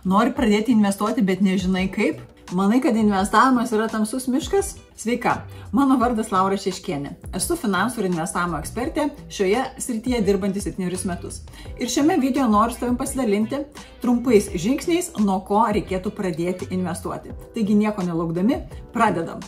Nori pradėti investuoti, bet nežinai kaip? Manai, kad investavimas yra tamsus miškas? Sveika, mano vardas Laura Šeškienė. Esu finansų ir investavimo ekspertė, šioje srityje dirbanti 7 metus. Ir šiame video noriu su tavim pasidalinti trumpais žingsniais, nuo ko reikėtų pradėti investuoti. Taigi nieko nelaukdami, pradedam.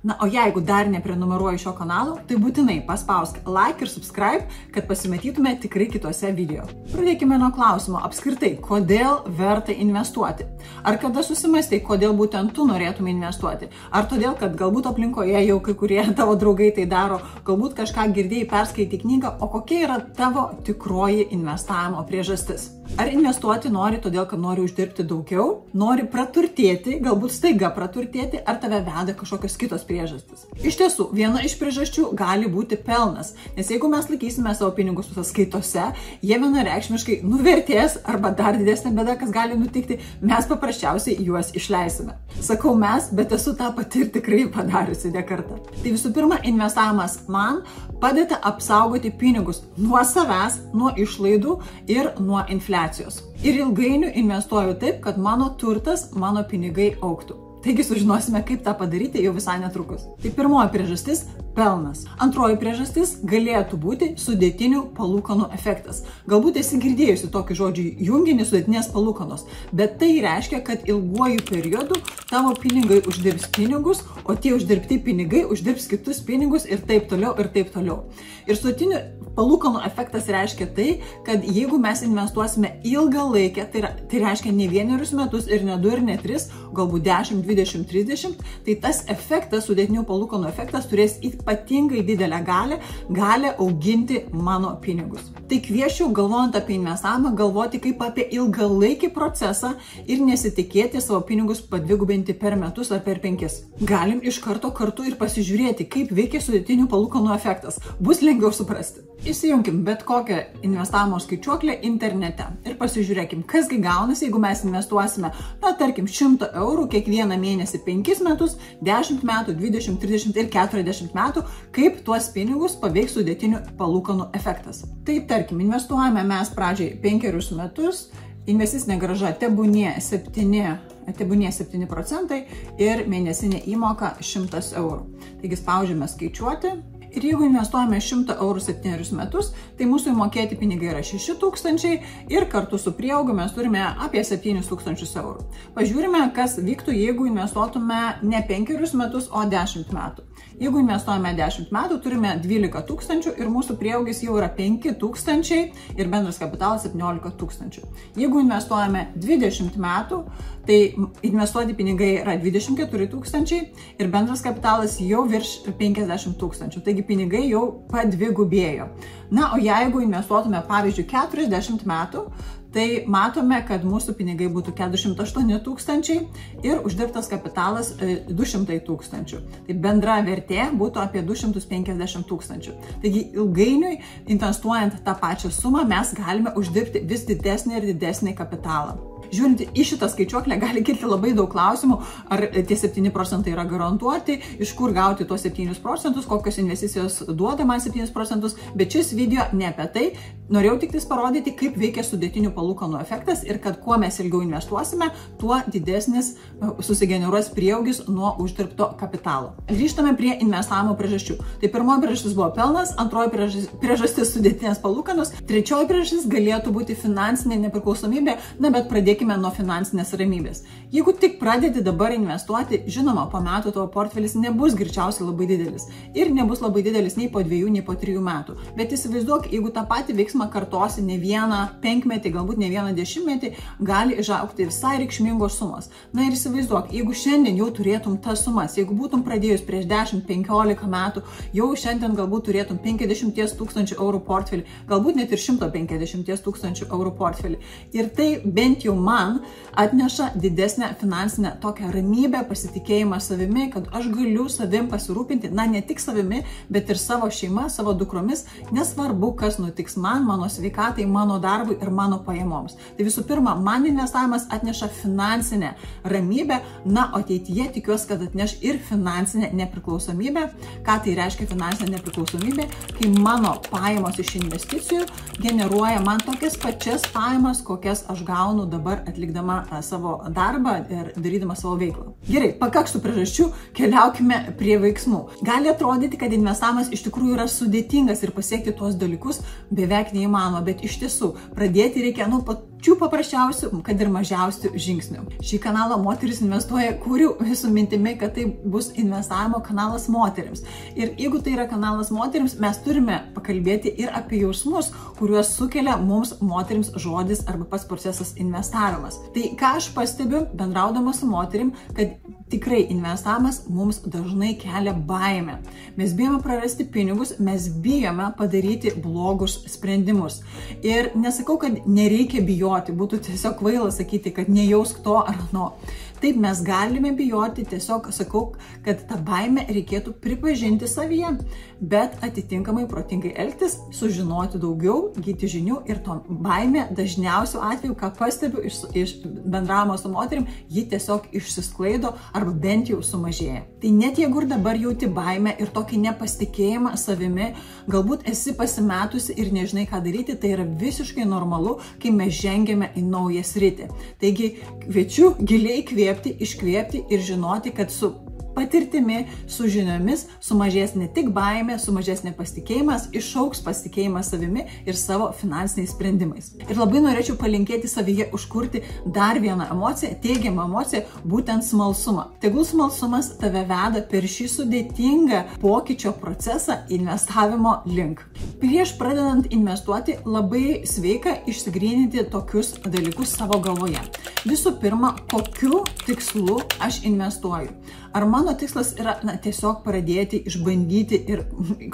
Na, o jeigu dar neprenumeruoji šio kanalo, tai būtinai paspausk like ir subscribe, kad pasimatytume tikrai kitose video. Pradėkime nuo klausimo apskritai, kodėl verta investuoti. Ar kada susimąstai, kodėl būtent tu norėtum investuoti? Ar todėl, kad galbūt aplinkoje jau kai kurie tavo draugai tai daro, galbūt kažką girdėjai, perskaitai knygą, o kokia yra tavo tikroji investavimo priežastis? Ar investuoti nori todėl, kad nori uždirbti daugiau, nori praturtėti, galbūt staiga praturtėti, ar tave veda kažkokios kitos priežastys? Iš tiesų, viena iš priežasčių gali būti pelnas, nes jeigu mes laikysime savo pinigus sąskaitose, jie vienareikšmiškai nuvertės arba dar didesnė bėda, kas gali nutikti, mes paprasčiausiai juos išleisime. Sakau mes, bet esu tą pati ir tikrai padariusi ne kartą. Tai visų pirma, investavimas man padeda apsaugoti pinigus nuo savęs, nuo išlaidų ir nuo infliacijos. Ir ilgainiui investuoju taip, kad mano turtas, mano pinigai augtų. Taigi sužinosime, kaip tą padaryti jau visai netrukus. Tai pirmoji priežastis – pelnas. Antroji priežastis galėtų būti sudėtinių palūkanų efektas. Galbūt esi girdėjusi tokį žodžių junginį sudėtinės palūkanos, bet tai reiškia, kad ilguoju periodu tavo pinigai uždirbs pinigus, o tie uždirbti pinigai uždirbs kitus pinigus ir taip toliau ir taip toliau. Ir sudėtinių palūkanų efektas reiškia tai, kad jeigu mes investuosime ilgą laikę, tai reiškia ne 1 metus ir ne 2 ir ne 3, galbūt 10, 20, 30, tai tas efektas, sudėtinių palūkanų efektas turės ypatingai didelę galę auginti mano pinigus. Tai kviesčiau, galvojant apie investavimą, galvoti kaip apie ilgalaikį procesą ir nesitikėti savo pinigus padvigubinti per metus ar per 5. Galim iš karto kartu ir pasižiūrėti, kaip veikia sudėtinių palūkanų efektas. Bus lengviau suprasti. Įsijunkim bet kokią investavimo skaičiuoklę internete ir pasižiūrėkim, kasgi gaunasi, jeigu mes investuosime, tarkim, 100 eurų kiekvieną mėnesį 5 metus, 10 metų, 20, 30 ir 40 metų, kaip tuos pinigus paveiks sudėtinių palūkanų efektas. Tai tarkim, investuojame mes pradžiai 5 metus, investicinė grąža tebūnie 7% ir mėnesinė įmoka 100 eurų. Taigi spaudžiame skaičiuoti. Ir jeigu investuojame 100 eurų 7 metus, tai mūsų įmokėti pinigai yra 6 000 ir kartu su prieaugiu mes turime apie 7 000 eurų. Pažiūrime, kas vyktų, jeigu investuotume ne 5 metus, o 10 metų. Jeigu investuojame 10 metų, turime 12 000 ir mūsų prieaugis jau yra 5 000 ir bendras kapitalas 17 000. Jeigu investuojame 20 metų, tai investuoti pinigai yra 24 000 ir bendras kapitalas jau virš 50 000. Taigi pinigai jau padvigubėjo. Na, o jeigu investuotume, pavyzdžiui, 40 metų, tai matome, kad mūsų pinigai būtų 408 000 ir uždirbtas kapitalas 200 000. Tai bendra vertė būtų apie 250 000. Taigi ilgainiui, investuojant tą pačią sumą, mes galime uždirbti vis didesnį ir didesnį kapitalą. Žiūrint į šitą skaičiuoklę gali kilti labai daug klausimų, ar tie 7% yra garantuoti, iš kur gauti tuos 7%, kokios investicijos duoda man 7%, bet šis video ne apie tai. Norėjau tik parodyti, kaip veikia sudėtinių palūkanų efektas ir kad kuo mes ilgiau investuosime, tuo didesnis susigeneruos prieaugis nuo uždirbto kapitalo. Grįžtame prie investavimo priežasčių. Tai pirmoji priežastis buvo pelnas, antroji priežastis sudėtinės palūkanos, trečioji priežastis galėtų būti finansinė nepriklausomybė, bet pradėkime nuo finansinės ramybės. Jeigu tik pradedi dabar investuoti, žinoma, po metų tavo portfelis nebus greičiausiai labai didelis ir nebus labai didelis nei po 2, nei po 3 metų. Bet įsivaizduok, jeigu tą patį veiksmą kartosi ne vieną 5 metį, galbūt ne vieną 10 metį, gali išaugti visai reikšmingos sumos. Na ir įsivaizduok, jeigu šiandien jau turėtum tas sumas, jeigu būtum pradėjus prieš 10-15 metų, jau šiandien galbūt turėtum 50 000 eurų portfelį, galbūt net ir 150 000 eurų portfelį. Ir tai bent jau man atneša didesnę finansinę tokią ramybę, pasitikėjimą savimi, kad aš galiu savim pasirūpinti, ne tik savimi, bet ir savo šeima, savo dukromis, nesvarbu, kas nutiks man mano sveikatai, mano darbui ir mano pajamoms. Tai visų pirma, man investavimas atneša finansinę ramybę, na, o ateityje tikiuosi, kad atneš ir finansinę nepriklausomybę. Ką tai reiškia finansinė nepriklausomybė? Kai mano pajamos iš investicijų generuoja man tokias pačias pajamas, kokias aš gaunu dabar atlikdama savo darbą ir darydama savo veiklą. Gerai, pakaks tų priežasčių, keliaukime prie veiksmų. Gali atrodyti, kad investavimas iš tikrųjų yra sudėtingas ir pasiekti tuos dalykus beveik neįmanoma, bet iš tiesų pradėti reikia nuo pačių paprasčiausių, kad ir mažiausių žingsnių. Šį kanalą Moterys investuoja kūriu visų mintimi, kad tai bus investavimo kanalas moterims. Ir jeigu tai yra kanalas moterims, mes turime pakalbėti ir apie jausmus, kuriuos sukelia mums moterims žodis arba pats procesas investavimas. Tai ką aš pastebiu, bendraudama su moterim, kad tikrai investavimas mums dažnai kelia baimę. Mes bijome prarasti pinigus, mes bijome padaryti blogus sprendimus. Ir nesakau, kad nereikia bijoti, būtų tiesiog kvaila sakyti, kad nejausk to ar ano. Taip, mes galime bijoti, tiesiog sakau, kad tą baimę reikėtų pripažinti savyje, bet atitinkamai protingai elgtis, sužinoti daugiau, gyti žinių ir to baimė dažniausiu atveju, ką pastebiu iš bendravimo su moterim, ji tiesiog išsisklaido arba bent jau sumažėja. Tai net jeigu ir dabar jauti baimę ir tokį nepasitikėjimą savimi, galbūt esi pasimetusi ir nežinai, ką daryti, tai yra visiškai normalu, kai mes žengiame į naują sritį. Taigi kviečiu giliai iškvėpti ir žinoti, kad su patirtimi, su žiniomis sumažės ne tik baimė, sumažės nepasitikėjimas, išaugs pasitikėjimas savimi ir savo finansiniais sprendimais. Ir labai norėčiau palinkėti savyje užkurti dar vieną emociją, teigiamą emociją, būtent smalsumą. Tegul smalsumas tave veda per šį sudėtingą pokyčio procesą investavimo link. Prieš pradedant investuoti labai sveika išsigryninti tokius dalykus savo galvoje. Visų pirma, kokiu tikslu aš investuoju? Ar mano tikslas yra tiesiog pradėti, išbandyti ir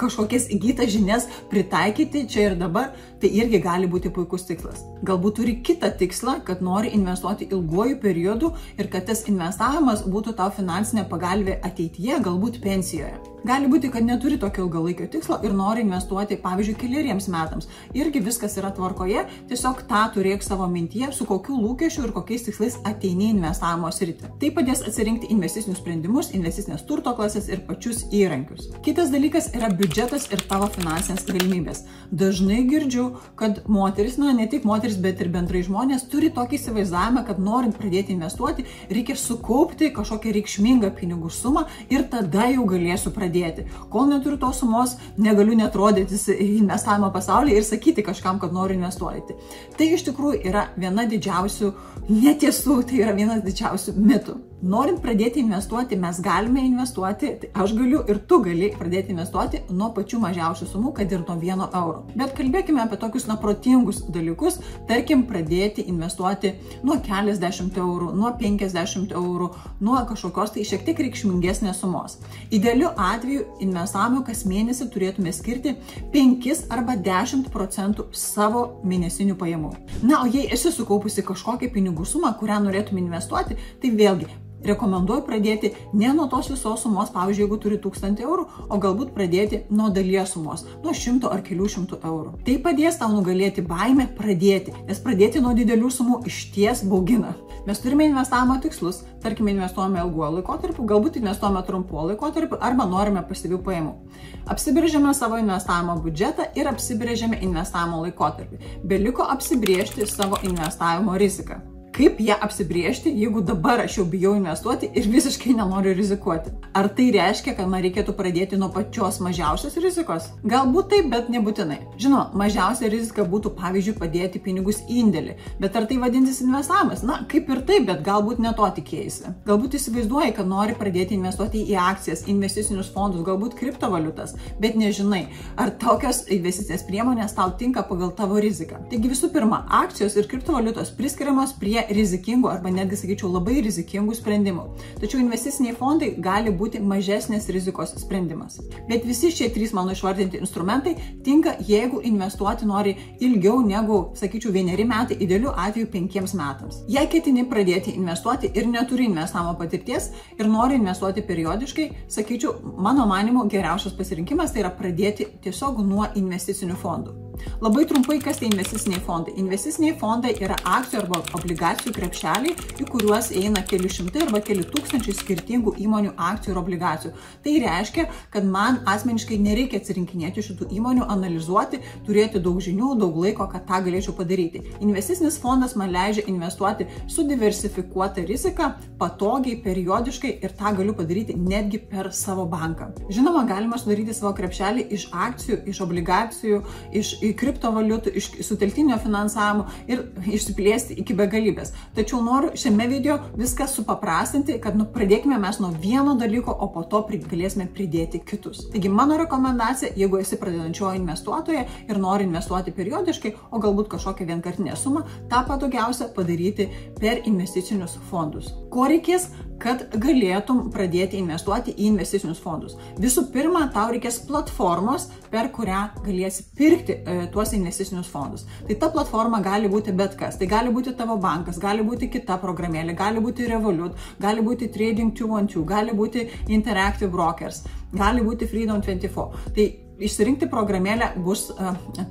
kažkokias įgytas žinias pritaikyti čia ir dabar, tai irgi gali būti puikus tikslas. Galbūt turi kitą tikslą, kad nori investuoti ilguoju periodu ir kad tas investavimas būtų tau finansinė pagalbė ateityje, galbūt pensijoje. Gali būti, kad neturi tokio ilgalaikio tikslo ir nori investuoti, pavyzdžiui, keleriems metams. Irgi viskas yra tvarkoje, tiesiog tą turėk savo mintyje, su kokiu lūkesčiu ir kokiais tikslais ateini investavimo sritį. Tai padės atsirinkti investicinius sprendimus, investicinės turto klasės ir pačius įrankius. Kitas dalykas yra biudžetas ir tavo finansinės galimybės. Dažnai girdžiu, kad moteris, ne tik moteris, bet ir bendrai žmonės turi tokį įsivaizdavimą, kad norint pradėti investuoti, reikia sukaupti kažkokią reikšmingą pinigų sumą ir tada jau galėsiu pradėti. Kol neturiu tos sumos, negaliu net rodytis investavimo pasaulyje ir sakyti kažkam, kad noriu investuoti. Tai iš tikrųjų yra viena didžiausių netiesų, tai yra vienas didžiausių mitų. Norint pradėti investuoti, mes galime investuoti, tai aš galiu ir tu gali pradėti investuoti nuo pačių mažiausių sumų, kad ir nuo 1 euro. Bet kalbėkime apie tokius protingus dalykus, tarkim pradėti investuoti nuo keliasdešimt eurų, nuo 50 eurų, nuo kažkokios tai šiek tiek reikšmingesnės sumos. Idealiu atveju investavimo kas mėnesį turėtume skirti 5 arba 10% savo mėnesinių pajamų. Na, o jei esi sukaupusi kažkokią pinigų sumą, kurią norėtum investuoti, tai vėlgi rekomenduoju pradėti ne nuo tos visos sumos, pavyzdžiui, jeigu turi 1000 eurų, o galbūt pradėti nuo dalies sumos, nuo 100 ar kelių šimtų eurų. Tai padės tau nugalėti baimę pradėti, nes pradėti nuo didelių sumų išties baugina. Mes turime investavimo tikslus, tarkime, investuojame ilguoju laikotarpiu, galbūt investuojame trumpuoju laikotarpiu arba norime pasyvių pajamų. Apsibrėžiame savo investavimo biudžetą ir apsibrėžiame investavimo laikotarpį. Beliko apsibrėžti savo investavimo riziką. Kaip ją apsibrėžti, jeigu dabar aš jau bijau investuoti ir visiškai nenoriu rizikuoti? Ar tai reiškia, kad man reikėtų pradėti nuo pačios mažiausios rizikos? Galbūt taip, bet nebūtinai. Žinoma, mažiausia rizika būtų, pavyzdžiui, padėti pinigus į indėlį. Bet ar tai vadinsis investavimas? Na, kaip ir taip, bet galbūt ne to tikėjaisi. Galbūt įsivaizduoji, kad nori pradėti investuoti į akcijas, investicinius fondus, galbūt kriptovaliutas, bet nežinai, ar tokios investicinės priemonės tau tinka pagal tavo riziką. Taigi visų pirma, akcijos ir kriptovaliutos priskiriamos prie rizikingų arba netgi, sakyčiau, labai rizikingų sprendimų. Tačiau investiciniai fondai gali būti mažesnės rizikos sprendimas. Bet visi šie 3 mano išvardinti instrumentai tinka, jeigu investuoti nori ilgiau negu, sakyčiau, 1 metai, idealiu atveju 5 metams. Jei ketini pradėti investuoti ir neturi investavimo patirties ir nori investuoti periodiškai, sakyčiau, mano manymu, geriausias pasirinkimas tai yra pradėti tiesiog nuo investicinių fondų. Labai trumpai, kas tai investiciniai fondai. Investiciniai fondai yra akcijų arba obligacijų krepšeliai, į kuriuos eina keli šimtai arba keli tūkstančiai skirtingų įmonių akcijų ir obligacijų. Tai reiškia, kad man asmeniškai nereikia atsirinkinėti šitų įmonių, analizuoti, turėti daug žinių, daug laiko, kad tą galėčiau padaryti. Investicinis fondas man leidžia investuoti su diversifikuota rizika, patogiai, periodiškai ir tą galiu padaryti netgi per savo banką. Žinoma, galima sudaryti savo krepšelį iš akcijų, iš obligacijų, iš kriptovaliutų, iš sutelktinio finansavimo ir išsiplėsti iki begalybės. Tačiau noriu šiame video viską supaprastinti, kad pradėkime mes nuo vieno dalyko, o po to galėsime pridėti kitus. Taigi mano rekomendacija, jeigu esi pradedančioji investuotoja ir nori investuoti periodiškai, o galbūt kažkokią vienkartinę sumą, tą patogiausia padaryti per investicinius fondus. Ko reikės, kad galėtum pradėti investuoti į investicinius fondus? Visų pirma, tau reikės platformos, per kurią galėsi pirkti tuos investicinius fondus. Tai ta platforma gali būti bet kas. Tai gali būti tavo bankas, gali būti kita programėlė, gali būti Revolut, gali būti Trading 212, gali būti Interactive Brokers, gali būti Freedom 24. Tai išsirinkti programėlę bus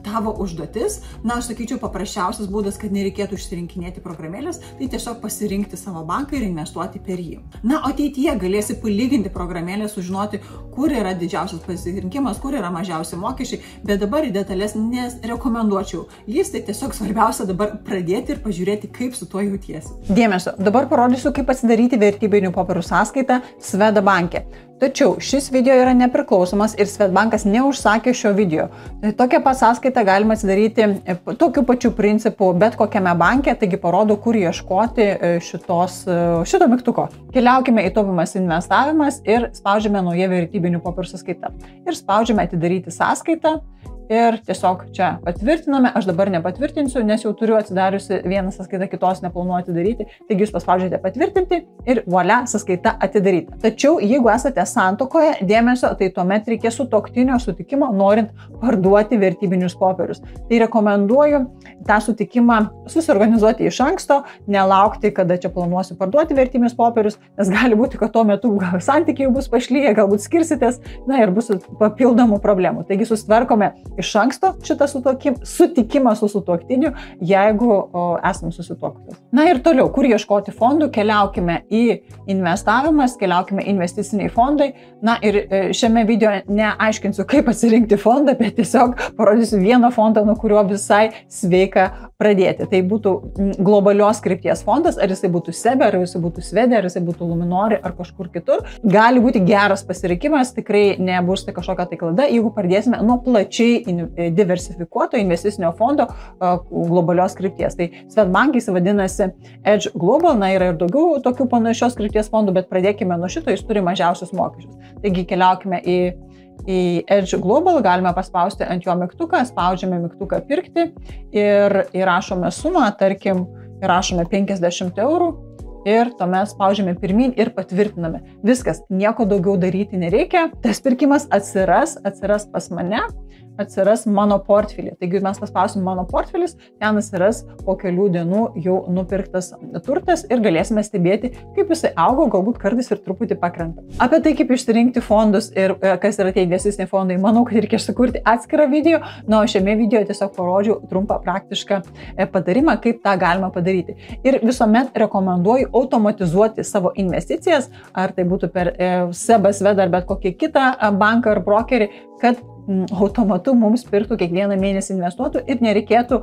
tavo užduotis. Na, aš sakyčiau, paprasčiausias būdas, kad nereikėtų išsirinkinėti programėlės, tai tiesiog pasirinkti savo banką ir investuoti per jį. Na, o ateityje galėsi palyginti programėlę, sužinoti, kur yra didžiausias pasirinkimas, kur yra mažiausi mokesčiai, bet dabar į detalės nerekomenduočiau lysti, tiesiog svarbiausia dabar pradėti ir pažiūrėti, kaip su tuo jautiesi. Dėmesio, dabar parodysiu, kaip atsidaryti vertybinių popierų sąskaitą Swedbanke. Tačiau šis video yra nepriklausomas ir Swedbankas neužsakė šio video. Tokią pat sąskaitą galima atsidaryti tokiu pačiu principu bet kokiame banke, taigi parodo, kur ieškoti šito mygtuko. Keliaukime į taupimas investavimas ir spaudžiame nauja vertybinių popierų sąskaita. Ir spaudžiame atidaryti sąskaitą. Ir tiesiog čia patvirtiname, aš dabar nepatvirtinsiu, nes jau turiu atsidariusi vieną sąskaitą, kitos neplanuoju atidaryti. Taigi jūs paspaudžiate patvirtinti ir volia, sąskaita atidaryta. Tačiau jeigu esate santuokoje, dėmesio, tai tuomet reikės sutuoktinio sutikimo, norint parduoti vertybinius popierius. Tai rekomenduoju tą sutikimą susiorganizuoti iš anksto, nelaukti, kada čia planuosiu parduoti vertybinius popierius, nes gali būti, kad tuo metu santykiai bus pašlyję, galbūt skirsitės, na ir bus papildomų problemų. Taigi susitvarkome iš anksto šitą sutikimą su sutuoktiniu, jeigu esame susituokusios. Na ir toliau, kur ieškoti fondų, keliaukime į investavimas, keliaukime investiciniai fondai. Na ir šiame video neaiškinsiu, kaip atsirinkti fondą, bet tiesiog parodysiu vieną fondą, nuo kurio visai sveika pradėti. Tai būtų globalios krypties fondas, ar jisai būtų SEB, ar jisai būtų Swedė, ar jisai būtų Luminori, ar kažkur kitur. Gali būti geras pasirinkimas, tikrai nebus tai kažkokia tai klaida, jeigu pradėsime nuo plačiai diversifikuoto investicinio fondo globalios krypties. Tai Swedbank jis vadinasi Edge Global, na yra ir daugiau tokių panašios krypties fondų, bet pradėkime nuo šito, jis turi mažiausius mokesčius. Taigi keliaukime į Edge Global, galime paspausti ant jo mygtuką, spaudžiame mygtuką pirkti ir įrašome sumą, tarkim, įrašome 50 eurų. Ir tuomet spaudžiame pirmin ir patvirtiname. Viskas, nieko daugiau daryti nereikia. Tas pirkimas atsiras pas mane, atsiras mano portfelį. Taigi mes paspausim mano portfelis, ten atsiras po kelių dienų jau nupirktas turtas ir galėsime stebėti, kaip jisai augo, galbūt kartais ir truputį pakrenta. Apie tai, kaip išsirinkti fondus ir kas yra tie investiciniai fondai, manau, kad reikia sukurti atskirą video, o šiame video tiesiog parodžiau trumpą praktišką patarimą, kaip tą galima padaryti. Ir visuomet rekomenduoju automatizuoti savo investicijas, ar tai būtų per SEB, Swedė ar bet kokį kitą banką ar brokerį, kad automatu mums pirktų kiekvieną mėnesį investuotų ir nereikėtų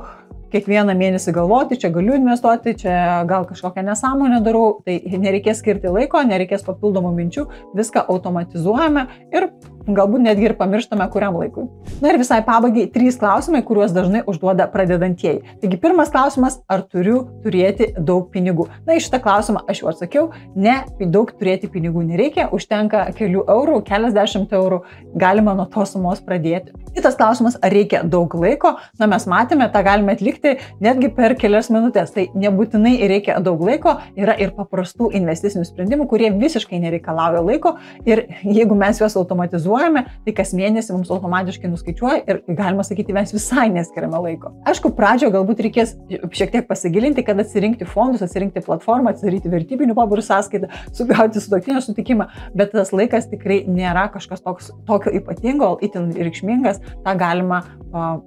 kiekvieną mėnesį galvoti, čia galiu investuoti, čia gal kažkokią nesąmonę darau, tai nereikės skirti laiko, nereikės papildomų minčių, viską automatizuojame ir galbūt netgi ir pamirštame kuriam laikui. Na ir visai pabaigai 3 klausimai, kuriuos dažnai užduoda pradedantieji. Taigi pirmas klausimas, ar turiu turėti daug pinigų? Na, į šitą klausimą aš jau atsakiau, ne, daug turėti pinigų nereikia, užtenka kelių eurų, keliasdešimt eurų, galima nuo tos sumos pradėti. Kitas klausimas, ar reikia daug laiko? Na, mes matėme, tą galime atlikti netgi per kelias minutės. Tai nebūtinai reikia daug laiko, yra ir paprastų investicinių sprendimų, kurie visiškai nereikalauja laiko ir jeigu mes juos automatizuojame, analizuojame, tai kas mėnesį mums automatiškai nuskaičiuoja ir galima sakyti, mes visai neskiriame laiko. Aišku, pradžioje galbūt reikės šiek tiek pasigilinti, kad atsirinkti fondus, atsirinkti platformą, atsidaryti vertybinių popierių sąskaitą, sugauti sutuoktinio sutikimą, bet tas laikas tikrai nėra kažkas tokio ypatingo, itin reikšmingas, tą galima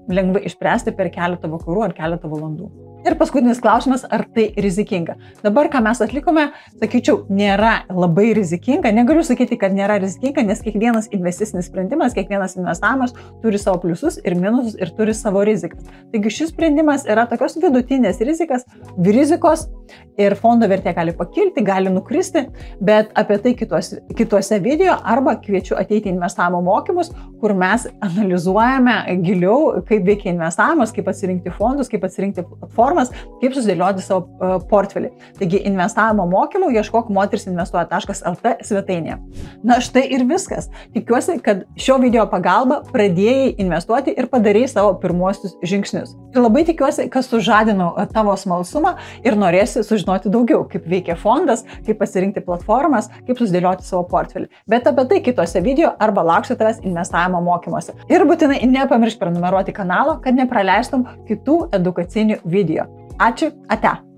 lengvai išspręsti per keletą vakarų ar keletą valandų. Ir paskutinis klausimas, ar tai rizikinga? Dabar, ką mes atlikome, sakyčiau, nėra labai rizikinga. Negaliu sakyti, kad nėra rizikinga, nes kiekvienas investicinis sprendimas, kiekvienas investavimas turi savo pliusus ir minusus ir turi savo rizikas. Taigi šis sprendimas yra tokios vidutinės rizikos ir fondo vertė gali pakilti, gali nukristi, bet apie tai kituose video arba kviečiu ateiti į investavimo mokymus, kur mes analizuojame giliau, kaip veikia investavimas, kaip atsirinkti fondus, kaip atsirinkti platformas, kaip susidėlioti savo portfelį. Taigi investavimo mokymų ieškok moterisinvestuoja.lt svetainėje. Na štai ir viskas. Tikiuosi, kad šio video pagalba pradėjai investuoti ir padarei savo pirmuosius žingsnius. Ir labai tikiuosi, kad sužadinau tavo smalsumą ir norėsi sužinoti daugiau, kaip veikia fondas, kaip pasirinkti platformas, kaip susidėlioti savo portfelį. Bet apie tai kitose video arba lauksiu tavęs investavimo mokymuose. Ir būtinai nepamiršk prenumeruoti kanalo, kad nepraleistum kitų edukacinių video. Ačiū, ate.